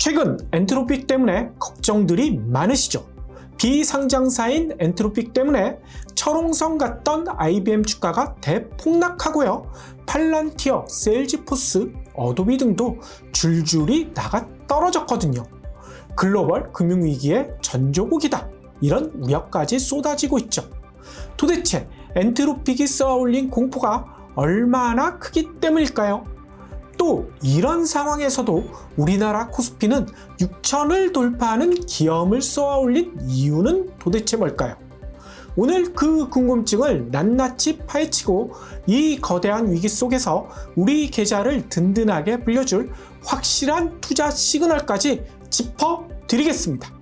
최근 엔트로픽 때문에 걱정들이 많으시죠? 비상장사인 엔트로픽 때문에 철옹성 같던 IBM 주가가 대폭락하고요. 팔란티어, 세일즈포스, 어도비 등도 줄줄이 나가 떨어졌거든요. 글로벌 금융위기의 전조국이다. 이런 우려까지 쏟아지고 있죠. 도대체 엔트로픽이 쏘아올린 공포가 얼마나 크기 때문일까요? 또 이런 상황에서도 우리나라 코스피는 6천을 돌파하는 기염을 쏘아올린 이유는 도대체 뭘까요? 오늘 그 궁금증을 낱낱이 파헤치고 이 거대한 위기 속에서 우리 계좌를 든든하게 불려줄 확실한 투자 시그널까지 짚어드리겠습니다.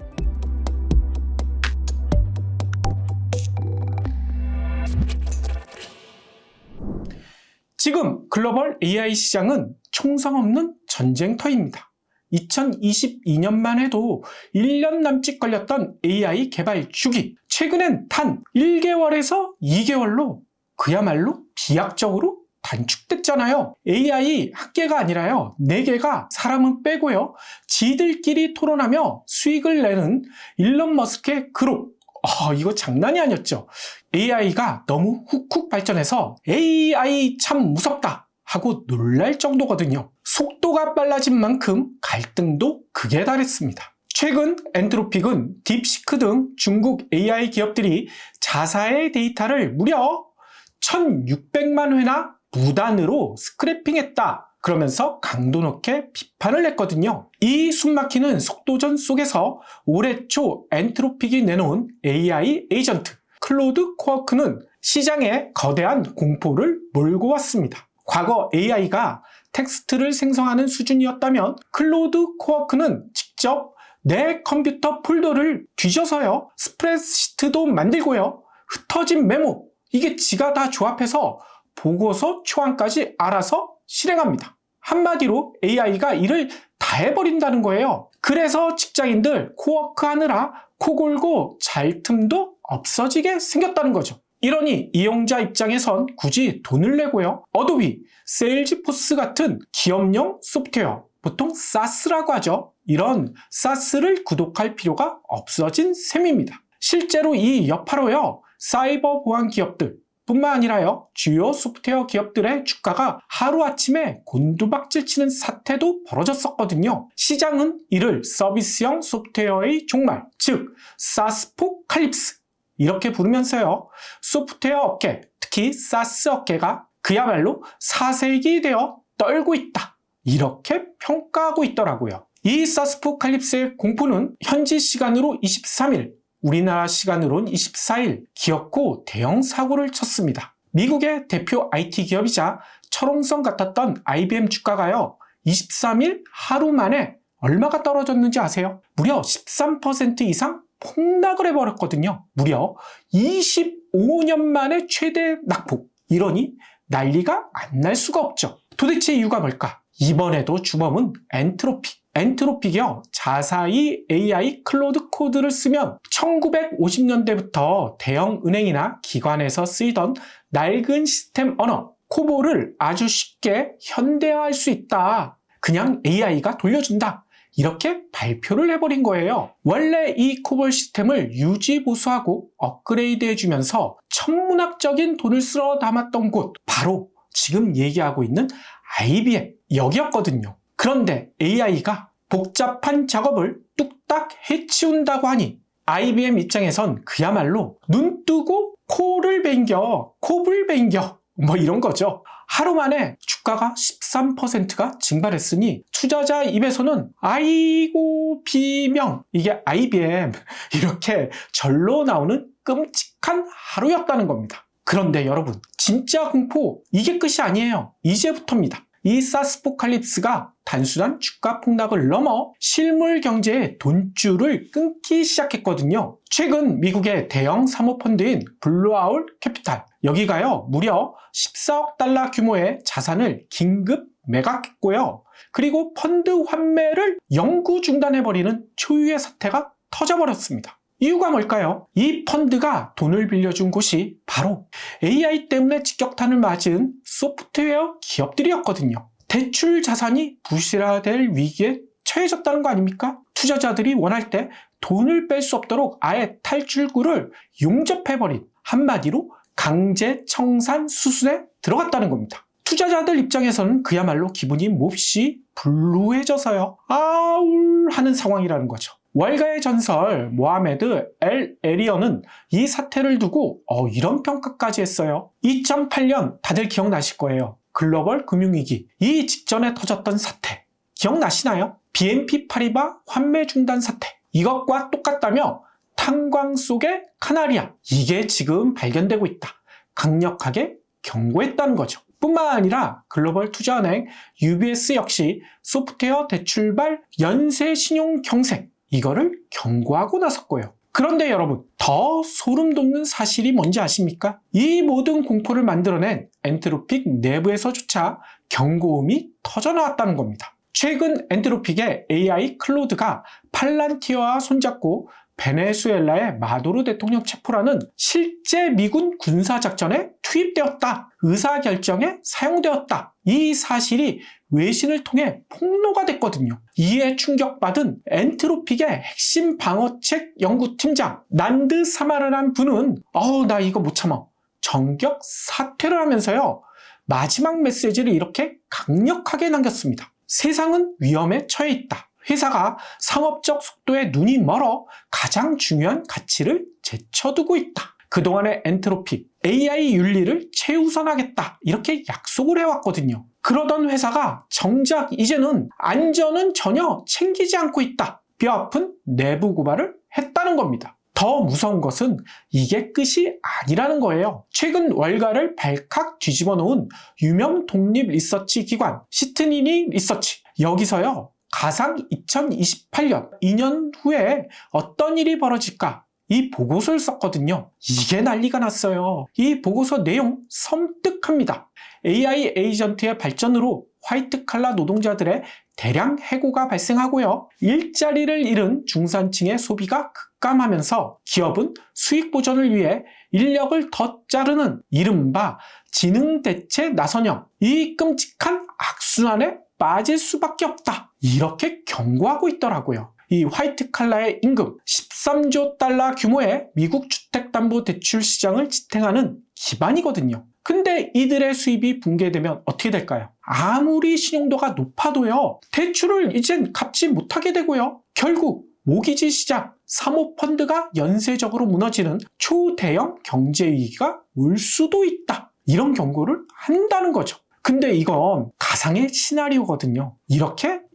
지금 글로벌 AI 시장은 총성 없는 전쟁터입니다. 2022년만 해도 1년 남짓 걸렸던 AI 개발 주기, 최근엔 단 1개월에서 2개월로 그야말로 비약적으로 단축됐잖아요. AI 한 개가 아니라요, 4개가 사람은 빼고요, 지들끼리 토론하며 수익을 내는 일론 머스크의 그룹. 이거 장난이 아니었죠. AI가 너무 훅훅 발전해서 AI 참 무섭다 하고 놀랄 정도거든요. 속도가 빨라진 만큼 갈등도 극에 달했습니다. 최근 엔트로픽은 딥시크 등 중국 AI 기업들이 자사의 데이터를 무려 1600만 회나 무단으로 스크래핑했다. 그러면서 강도 높게 비판을 했거든요. 이 숨막히는 속도전 속에서 올해 초 엔트로픽이 내놓은 AI 에이전트 클로드 코워크는 시장에 거대한 공포를 몰고 왔습니다. 과거 AI가 텍스트를 생성하는 수준이었다면 클로드 코워크는 직접 내 컴퓨터 폴더를 뒤져서요, 스프레드시트도 만들고요, 흩어진 메모, 이게 지가 다 조합해서 보고서 초안까지 알아서 실행합니다. 한마디로 AI가 일을 다 해버린다는 거예요. 그래서 직장인들 코워크 하느라 코 골고 잘 틈도 없어지게 생겼다는 거죠. 이러니 이용자 입장에선 굳이 돈을 내고요, 어도비, 세일즈포스 같은 기업용 소프트웨어, 보통 SaaS라고 하죠. 이런 SaaS를 구독할 필요가 없어진 셈입니다. 실제로 이 여파로요, 사이버 보안 기업들 뿐만 아니라요, 주요 소프트웨어 기업들의 주가가 하루아침에 곤두박질 치는 사태도 벌어졌었거든요. 시장은 이를 서비스형 소프트웨어의 종말, 즉 사스포칼립스 이렇게 부르면서요, 소프트웨어 업계, 특히 사스 업계가 그야말로 사색이 되어 떨고 있다, 이렇게 평가하고 있더라고요. 이 사스포칼립스의 공포는 현지 시간으로 23일, 우리나라 시간으론 24일 기어코 대형 사고를 쳤습니다. 미국의 대표 IT 기업이자 철옹성 같았던 IBM 주가가요, 23일 하루 만에 얼마가 떨어졌는지 아세요? 무려 13% 이상 폭락을 해버렸거든요. 무려 25년 만에 최대 낙폭. 이러니 난리가 안 날 수가 없죠. 도대체 이유가 뭘까? 이번에도 주범은 엔트로픽이요, 자사의 AI 클로드 코드를 쓰면 1950년대부터 대형 은행이나 기관에서 쓰이던 낡은 시스템 언어 코볼을 아주 쉽게 현대화할 수 있다. 그냥 AI가 돌려준다. 이렇게 발표를 해버린 거예요. 원래 이 코볼 시스템을 유지 보수하고 업그레이드 해주면서 천문학적인 돈을 쓸어 담았던 곳, 바로 지금 얘기하고 있는 IBM 여기였거든요. 그런데 AI가 복잡한 작업을 뚝딱 해치운다고 하니 IBM 입장에선 그야말로 눈 뜨고 코를 뱅겨, 콥을 뱅겨, 뭐 이런 거죠. 하루 만에 주가가 13%가 증발했으니 투자자 입에서는 아이고 비명, 이게 IBM, 이렇게 절로 나오는 끔찍한 하루였다는 겁니다. 그런데 여러분, 진짜 공포 이게 끝이 아니에요. 이제부터입니다. 이 사스포칼립스가 단순한 주가 폭락을 넘어 실물 경제의 돈줄을 끊기 시작했거든요. 최근 미국의 대형 사모펀드인 블루아울 캐피탈, 여기가요 무려 14억 달러 규모의 자산을 긴급 매각했고요. 그리고 펀드 환매를 영구 중단해버리는 초유의 사태가 터져버렸습니다. 이유가 뭘까요? 이 펀드가 돈을 빌려준 곳이 바로 AI 때문에 직격탄을 맞은 소프트웨어 기업들이었거든요. 대출 자산이 부실화될 위기에 처해졌다는 거 아닙니까? 투자자들이 원할 때 돈을 뺄 수 없도록 아예 탈출구를 용접해버린, 한마디로 강제 청산 수순에 들어갔다는 겁니다. 투자자들 입장에서는 그야말로 기분이 몹시 불루해져서요, 아울 하는 상황이라는 거죠. 월가의 전설 모하메드 엘 에리언은 이 사태를 두고 이런 평가까지 했어요. 2008년 다들 기억나실 거예요. 글로벌 금융위기, 이 직전에 터졌던 사태 기억나시나요? BNP 파리바 환매 중단 사태, 이것과 똑같다며 탄광 속의 카나리아, 이게 지금 발견되고 있다, 강력하게 경고했다는 거죠. 뿐만 아니라 글로벌 투자은행 UBS 역시 소프트웨어 대출발 연쇄 신용 경색, 이거를 경고하고 나섰고요. 그런데 여러분, 더 소름 돋는 사실이 뭔지 아십니까? 이 모든 공포를 만들어낸 엔트로픽 내부에서조차 경고음이 터져나왔다는 겁니다. 최근 엔트로픽의 AI 클로드가 팔란티어와 손잡고 베네수엘라의 마두로 대통령 체포라는 실제 미군 군사작전에 투입되었다, 의사결정에 사용되었다, 이 사실이 외신을 통해 폭로가 됐거든요. 이에 충격받은 엔트로픽의 핵심 방어책 연구팀장 난드 사마르란 분은 나 이거 못 참아, 정격 사퇴를 하면서요, 마지막 메시지를 이렇게 강력하게 남겼습니다. 세상은 위험에 처해 있다. 회사가 상업적 속도에 눈이 멀어 가장 중요한 가치를 제쳐두고 있다. 그동안의 엔트로픽, AI 윤리를 최우선하겠다, 이렇게 약속을 해왔거든요. 그러던 회사가 정작 이제는 안전은 전혀 챙기지 않고 있다, 뼈아픈 내부 고발을 했다는 겁니다. 더 무서운 것은 이게 끝이 아니라는 거예요. 최근 월가를 발칵 뒤집어 놓은 유명 독립 리서치 기관 시트니니 리서치, 여기서요, 가상 2028년 2년 후에 어떤 일이 벌어질까, 이 보고서를 썼거든요. 이게 난리가 났어요. 이 보고서 내용 섬뜩합니다. AI 에이전트의 발전으로 화이트 칼라 노동자들의 대량 해고가 발생하고요, 일자리를 잃은 중산층의 소비가 급감하면서 기업은 수익 보전을 위해 인력을 더 자르는 이른바 지능 대체 나선형, 이 끔찍한 악순환에 빠질 수밖에 없다, 이렇게 경고하고 있더라고요. 이 화이트 칼라의 임금, 13조 달러 규모의 미국 주택담보대출 시장을 지탱하는 기반이거든요. 근데 이들의 수입이 붕괴되면 어떻게 될까요? 아무리 신용도가 높아도요, 대출을 이젠 갚지 못하게 되고요, 결국 모기지 시장, 사모펀드가 연쇄적으로 무너지는 초대형 경제위기가 올 수도 있다, 이런 경고를 한다는 거죠. 근데 이건 가상의 시나리오거든요.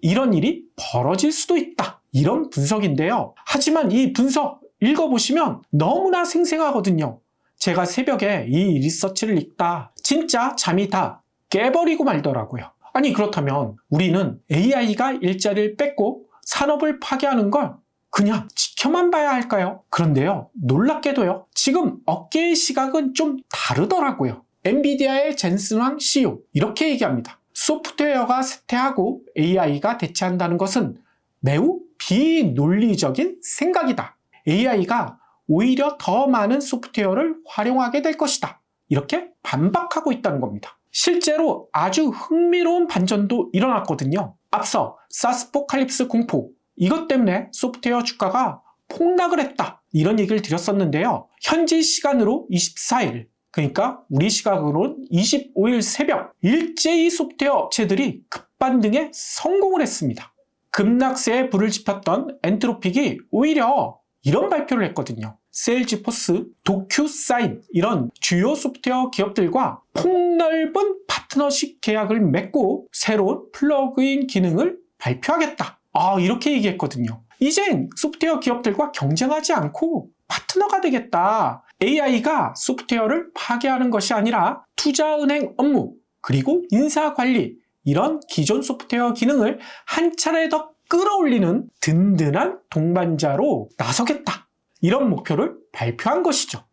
이런 일이 벌어질 수도 있다, 이런 분석인데요. 하지만 이 분석 읽어보시면 너무나 생생하거든요. 제가 새벽에 이 리서치를 읽다 진짜 잠이 다 깨버리고 말더라고요. 아니, 그렇다면 우리는 AI가 일자리를 뺏고 산업을 파괴하는 걸 그냥 지켜만 봐야 할까요? 그런데요, 놀랍게도요, 지금 업계의 시각은 좀 다르더라고요. 엔비디아의 젠슨 왕 CEO 이렇게 얘기합니다. 소프트웨어가 쇠퇴하고 AI가 대체한다는 것은 매우 비논리적인 생각이다. AI가 오히려 더 많은 소프트웨어를 활용하게 될 것이다, 이렇게 반박하고 있다는 겁니다. 실제로 아주 흥미로운 반전도 일어났거든요. 앞서 사스포칼립스 공포, 이것 때문에 소프트웨어 주가가 폭락을 했다, 이런 얘기를 드렸었는데요. 현지 시간으로 24일, 그러니까 우리 시각으로는 25일 새벽, 일제히 소프트웨어 업체들이 급반등에 성공을 했습니다. 급락세에 불을 지폈던 엔트로픽이 오히려 이런 발표를 했거든요. 세일즈포스, 도큐사인, 이런 주요 소프트웨어 기업들과 폭넓은 파트너십 계약을 맺고 새로운 플러그인 기능을 발표하겠다, 이렇게 얘기했거든요. 이젠 소프트웨어 기업들과 경쟁하지 않고 파트너가 되겠다. AI가 소프트웨어를 파괴하는 것이 아니라 투자은행 업무, 그리고 인사관리, 이런 기존 소프트웨어 기능을 한 차례 더 끌어올리는 든든한 동반자로 나서겠다, 이런 목표를 발표한 것이죠.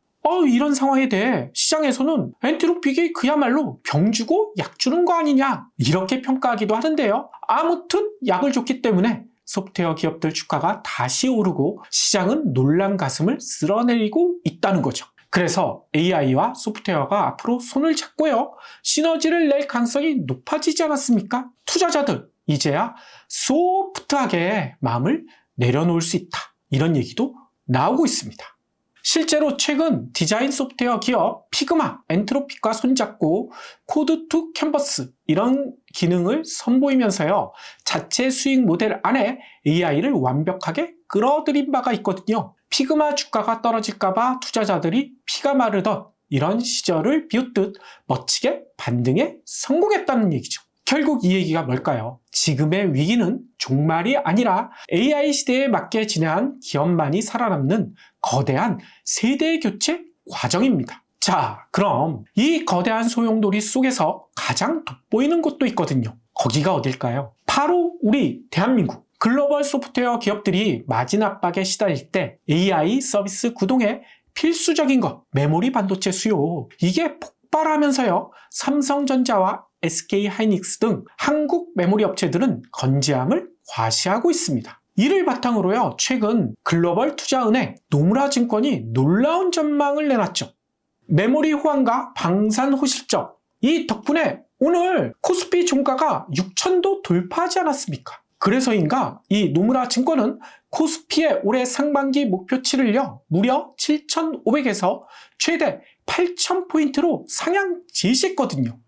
이런 상황에 대해 시장에서는 엔트로픽이 그야말로 병 주고 약 주는 거 아니냐, 이렇게 평가하기도 하는데요. 아무튼 약을 줬기 때문에 소프트웨어 기업들 주가가 다시 오르고 시장은 놀란 가슴을 쓸어내리고 있다는 거죠. 그래서 AI와 소프트웨어가 앞으로 손을 잡고요, 시너지를 낼 가능성이 높아지지 않았습니까? 투자자들 이제야 소프트 소프트하게 마음을 내려놓을 수 있다. 이런 얘기도 나오고 있습니다. 실제로 최근 디자인 소프트웨어 기업 피그마, 엔트로픽과 손잡고 코드 투 캔버스 이런 기능을 선보이면서요. 자체 수익 모델 안에 AI를 완벽하게 끌어들인 바가 있거든요. 피그마 주가가 떨어질까봐 투자자들이 피가 마르던 이런 시절을 비웃듯 멋지게 반등에 성공했다는 얘기죠. 결국 이 얘기가 뭘까요? 지금의 위기는 종말이 아니라 AI 시대에 맞게 진행한 기업만이 살아남는 거대한 세대 교체 과정입니다. 자, 그럼 이 거대한 소용돌이 속에서 가장 돋보이는 곳도 있거든요. 거기가 어딜까요? 바로 우리 대한민국. 글로벌 소프트웨어 기업들이 마진 압박에 시달릴 때 AI 서비스 구동에 필수적인 것, 메모리 반도체 수요. 이게 폭발하면서요. 삼성전자와 SK하이닉스 등 한국 메모리 업체들은 건재함을 과시하고 있습니다. 이를 바탕으로요. 최근 글로벌 투자은행 노무라증권이 놀라운 전망을 내놨죠. 메모리 호황과 방산 호실적. 이 덕분에 오늘 코스피 종가가 6,000도 돌파하지 않았습니까? 그래서인가 이 노무라증권은 코스피의 올해 상반기 목표치를요. 무려 7,500에서 최대 8,000포인트로 상향 제시했거든요.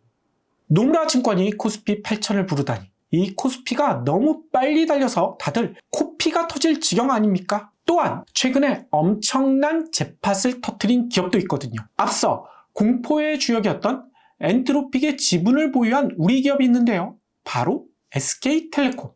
노무라증권이 코스피 8,000을 부르다니 이 코스피가 너무 빨리 달려서 다들 코피가 터질 지경 아닙니까? 또한 최근에 엄청난 잭팟을 터뜨린 기업도 있거든요. 앞서 공포의 주역이었던 엔트로픽의 지분을 보유한 우리 기업이 있는데요. 바로 SK텔레콤.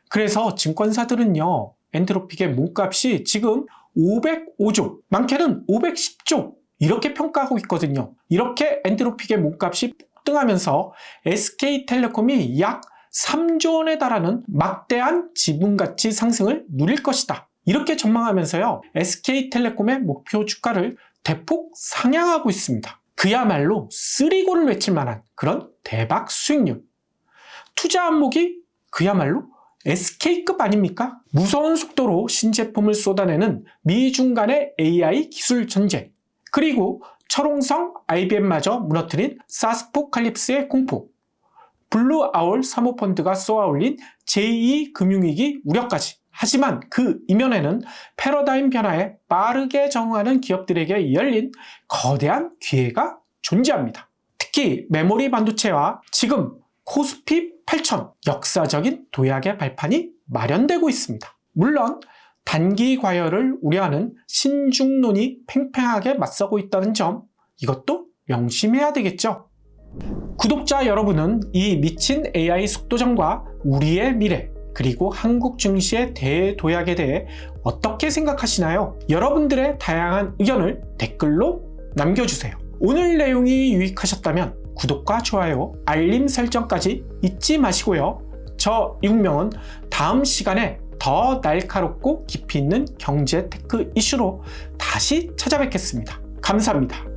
그래서 증권사들은요. 엔트로픽의 몸값이 지금 505조, 많게는 510조 이렇게 평가하고 있거든요. 이렇게 엔트로픽의 몸값이 폭등하면서 SK텔레콤이 약 3조 원에 달하는 막대한 지분가치 상승을 누릴 것이다. 이렇게 전망하면서요. SK텔레콤의 목표 주가를 대폭 상향하고 있습니다. 그야말로 쓰리고를 외칠 만한 그런 대박 수익률. 투자 안목이 그야말로 SK급 아닙니까? 무서운 속도로 신제품을 쏟아내는 미중 간의 AI 기술 전쟁. 그리고 철옹성 IBM마저 무너뜨린 사스포칼립스의 공포. 블루아울 사모펀드가 쏘아올린 제2금융위기 우려까지. 하지만 그 이면에는 패러다임 변화에 빠르게 적응하는 기업들에게 열린 거대한 기회가 존재합니다. 특히 메모리 반도체와 지금 코스피 8,000 역사적인 도약의 발판이 마련되고 있습니다. 물론 단기 과열을 우려하는 신중론이 팽팽하게 맞서고 있다는 점, 이것도 명심해야 되겠죠. 구독자 여러분은 이 미친 AI 속도전과 우리의 미래, 그리고 한국 증시의 대도약에 대해 어떻게 생각하시나요? 여러분들의 다양한 의견을 댓글로 남겨주세요. 오늘 내용이 유익하셨다면 구독과 좋아요, 알림 설정까지 잊지 마시고요. 저 이국명은 다음 시간에 더 날카롭고 깊이 있는 경제 테크 이슈로 다시 찾아뵙겠습니다. 감사합니다.